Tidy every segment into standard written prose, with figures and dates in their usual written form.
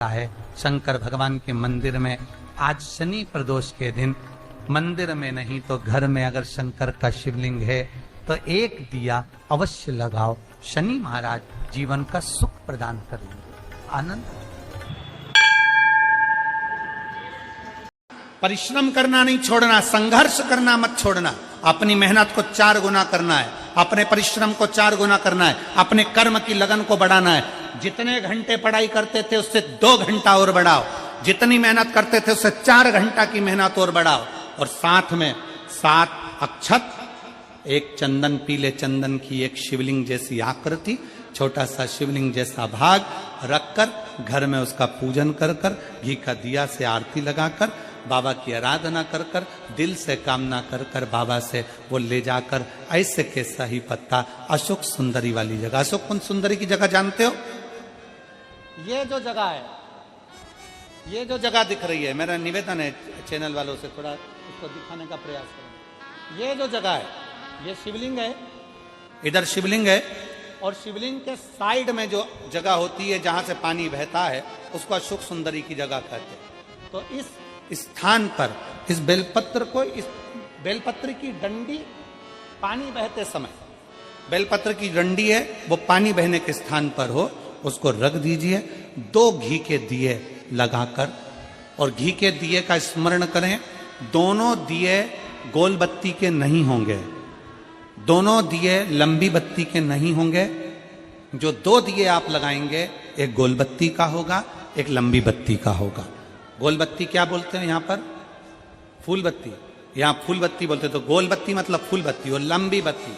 है शंकर भगवान के मंदिर में आज शनि प्रदोष के दिन मंदिर में नहीं तो घर में अगर शंकर का शिवलिंग है तो एक दिया अवश्य लगाओ। शनि महाराज जीवन का सुख प्रदान करेंगे, आनंद। परिश्रम करना नहीं छोड़ना, संघर्ष करना मत छोड़ना। अपनी मेहनत को 4 गुना करना है, अपने परिश्रम को 4 गुना करना है, अपने कर्म की लगन को बढ़ाना है। जितने घंटे पढ़ाई करते थे उससे 2 घंटा और बढ़ाओ, जितनी मेहनत करते थे उससे 4 घंटा की मेहनत और बढ़ाओ। और साथ में 7 अक्षत, एक चंदन, पीले चंदन की एक शिवलिंग जैसी आकृति, छोटा सा शिवलिंग जैसा भाग रखकर घर में उसका पूजन कर कर, घी का दिया से आरती लगाकर, बाबा की आराधना कर कर, दिल से कामना कर कर बाबा से वो ले जाकर ऐसे के सही पत्ता अशोक सुंदरी वाली जगह। अशोक कुंज सुंदरी की जगह जानते हो? ये जो जगह है, ये जो जगह दिख रही है, मेरा निवेदन है चैनल वालों से थोड़ा इसको दिखाने का प्रयास करें। ये जो जगह है, ये शिवलिंग है, इधर शिवलिंग है और शिवलिंग के साइड में जो जगह होती है जहां से पानी बहता है उसको अशोक सुंदरी की जगह कहते हैं। तो इस स्थान पर इस बेलपत्र को, इस बेलपत्र की डंडी पानी बहते समय, बेलपत्र की डंडी है वो पानी बहने के स्थान पर हो, उसको रख दीजिए। 2 घी के दिए लगाकर, और घी के दिए का स्मरण करें। दोनों दिए गोल बत्ती के नहीं होंगे, दोनों दिए लंबी बत्ती के नहीं होंगे। जो 2 दिए आप लगाएंगे, एक गोल बत्ती का होगा, एक लंबी बत्ती का होगा। गोल बत्ती क्या बोलते हैं यहाँ पर? फूल बत्ती। यहाँ फूल बत्ती बोलते, तो गोल बत्ती मतलब फूल बत्ती, और लंबी बत्ती,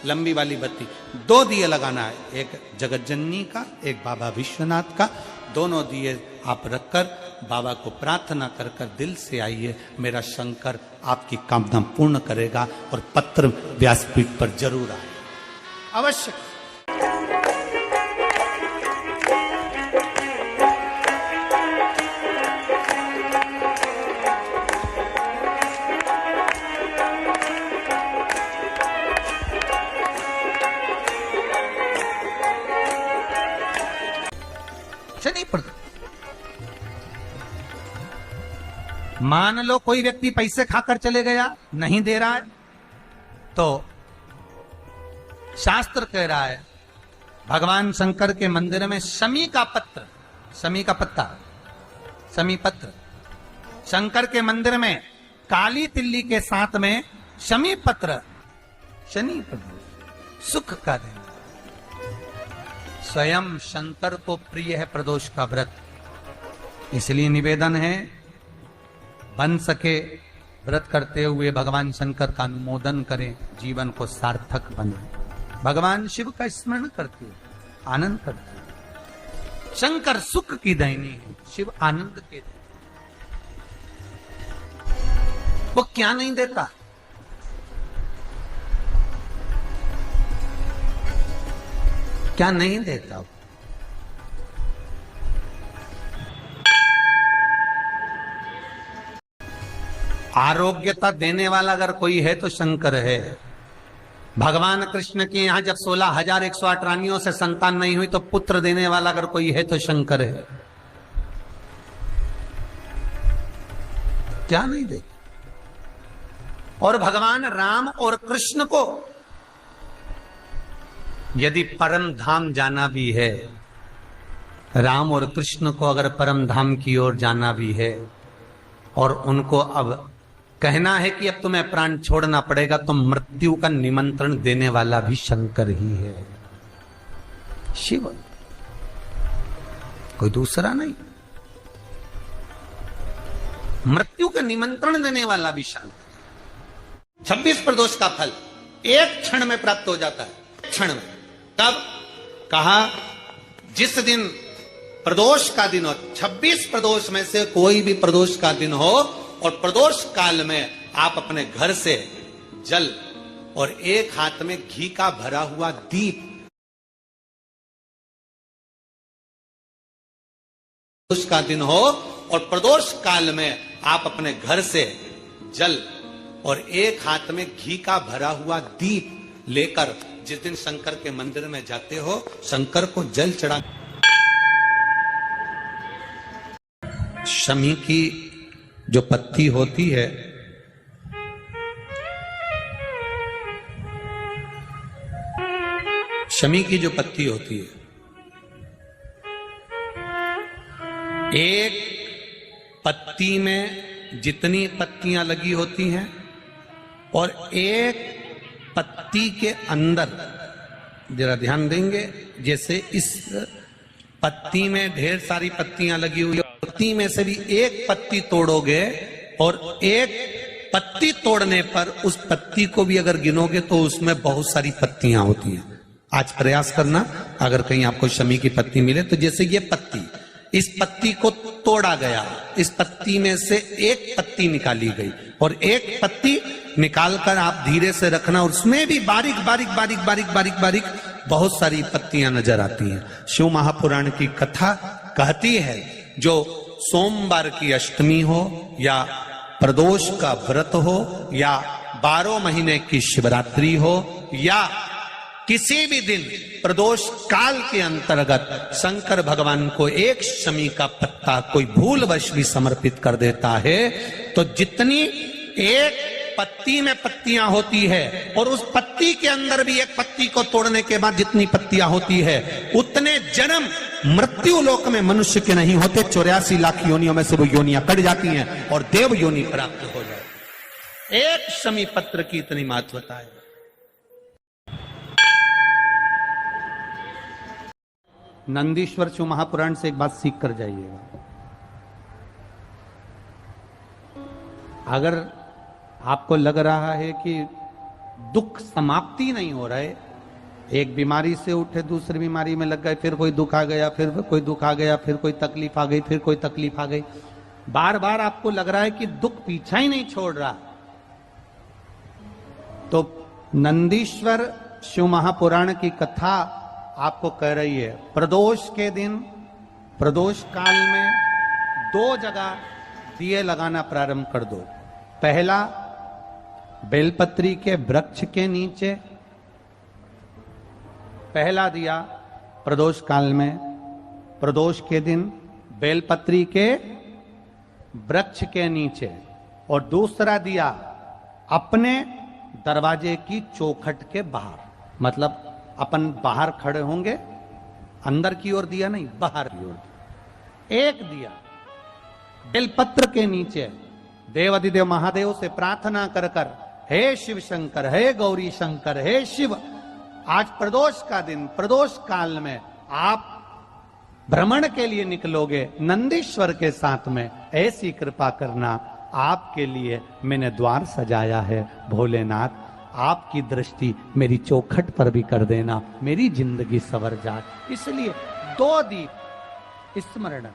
लंबी वाली बत्ती। 2 दिए लगाना है, एक जगत जननी का, एक बाबा विश्वनाथ का। दोनों दिए आप रखकर बाबा को प्रार्थना कर कर दिल से आइए, मेरा शंकर आपकी कामना पूर्ण करेगा। और पत्र व्यासपीठ पर जरूर आए, अवश्य। मान लो कोई व्यक्ति पैसे खाकर चले गया, नहीं दे रहा है, तो शास्त्र कह रहा है भगवान शंकर के मंदिर में शमी का पत्र, शमी का पत्ता, शमी पत्र, शंकर के मंदिर में काली तिल्ली के साथ में शमी पत्र, शनि प्रदोष सुख का दिन। स्वयं शंकर को प्रिय है प्रदोष का व्रत, इसलिए निवेदन है बन सके व्रत करते हुए भगवान शंकर का अनुमोदन करें, जीवन को सार्थक बने। भगवान शिव का स्मरण करते हुए आनंद करते। शंकर सुख की दैनी है, शिव आनंद के देते। वो क्या नहीं देता? क्या नहीं देता? आरोग्यता देने वाला अगर कोई है तो शंकर है। भगवान कृष्ण के यहाँ जब 16,108 रानियों से संतान नहीं हुई तो पुत्र देने वाला अगर कोई है तो शंकर है। क्या नहीं दे? और भगवान राम और कृष्ण को यदि परम धाम जाना भी है, राम और कृष्ण को अगर परम धाम की ओर जाना भी है और उनको अब कहना है कि अब तुम्हें प्राण छोड़ना पड़ेगा, तो मृत्यु का निमंत्रण देने वाला भी शंकर ही है, शिव, कोई दूसरा नहीं। मृत्यु का निमंत्रण देने वाला भी शंकर। 26 प्रदोष का फल एक क्षण में प्राप्त हो जाता है, क्षण में। तब कहा जिस दिन प्रदोष का दिन हो, 26 प्रदोष में से कोई भी प्रदोष का दिन हो, और प्रदोष काल में आप अपने घर से जल और एक हाथ में घी का भरा हुआ दीप, प्रदोष का दिन हो और प्रदोष काल में आप अपने घर से जल और एक हाथ में घी का भरा हुआ दीप लेकर जिस दिन शंकर के मंदिर में जाते हो, शंकर को जल चढ़ा शमी की जो पत्ती होती है, शमी की जो पत्ती होती है, एक पत्ती में जितनी पत्तियां लगी होती हैं और एक पत्ती के अंदर, जरा ध्यान देंगे, जैसे इस पत्ती में ढेर सारी पत्तियां लगी हुई, पत्ती में से भी एक पत्ती तोड़ोगे और एक पत्ती तोड़ने पर उस पत्ती को भी अगर गिनोगे तो उसमें बहुत सारी पत्तियां होती हैं। आज प्रयास करना, अगर कहीं आपको शमी की पत्ती मिले तो जैसे ये पत्ती, इस पत्ती को तोड़ा गया, इस पत्ती में से एक पत्ती निकाली गई और एक पत्ती निकालकर आप धीरे से रखना, उसमें भी बारीक बारीक बारीक बारीक बारीक बारीक बहुत सारी पत्तियां नजर आती हैं। शिव महापुराण की कथा कहती है, जो सोमवार की अष्टमी हो या प्रदोष का व्रत हो या 12 महीने की शिवरात्रि हो या किसी भी दिन प्रदोष काल के अंतर्गत शंकर भगवान को एक शमी का पत्ता कोई भूलवश भी समर्पित कर देता है, तो जितनी एक पत्ती में पत्तियां होती है और उस पत्ती के अंदर भी एक पत्ती को तोड़ने के बाद जितनी पत्तियां होती है, उतने जन्म मृत्यु लोक में मनुष्य के नहीं होते। 84 लाख योनियों में से वो योनियां कट जाती हैं और देव योनि प्राप्त हो जाए। एक शमी पत्र की इतनी महत्वता है। नंदीश्वर शिव महापुराण से एक बात सीख कर जाइएगा। अगर आपको लग रहा है कि दुख समाप्ति नहीं हो रहा है, एक बीमारी से उठे दूसरी बीमारी में लग गए, फिर कोई दुख आ गया, फिर कोई दुख आ गया, फिर कोई तकलीफ आ गई, फिर कोई तकलीफ आ गई, बार बार आपको लग रहा है कि दुख पीछा ही नहीं छोड़ रहा, तो नंदीश्वर शिव महापुराण की कथा आपको कह रही है, प्रदोष के दिन, प्रदोष काल में 2 जगह दिए लगाना प्रारंभ कर दो। पहला, बेलपत्री के वृक्ष के नीचे पहला दिया प्रदोष काल में, प्रदोष के दिन बेलपत्री के वृक्ष के नीचे, और दूसरा दिया अपने दरवाजे की चौखट के बाहर, मतलब अपन बाहर खड़े होंगे, अंदर की ओर दिया नहीं, बाहर की ओर। एक दिया बेलपत्र के नीचे देवाधिदेव महादेव से प्रार्थना कर कर, हे शिव शंकर, हे गौरी शंकर, हे शिव, आज प्रदोष का दिन, प्रदोष काल में आप भ्रमण के लिए निकलोगे नंदीश्वर के साथ में, ऐसी कृपा करना, आपके लिए मैंने द्वार सजाया है भोलेनाथ, आपकी दृष्टि मेरी चौखट पर भी कर देना, मेरी जिंदगी संवर जाए। इसलिए 2 दीप स्मरण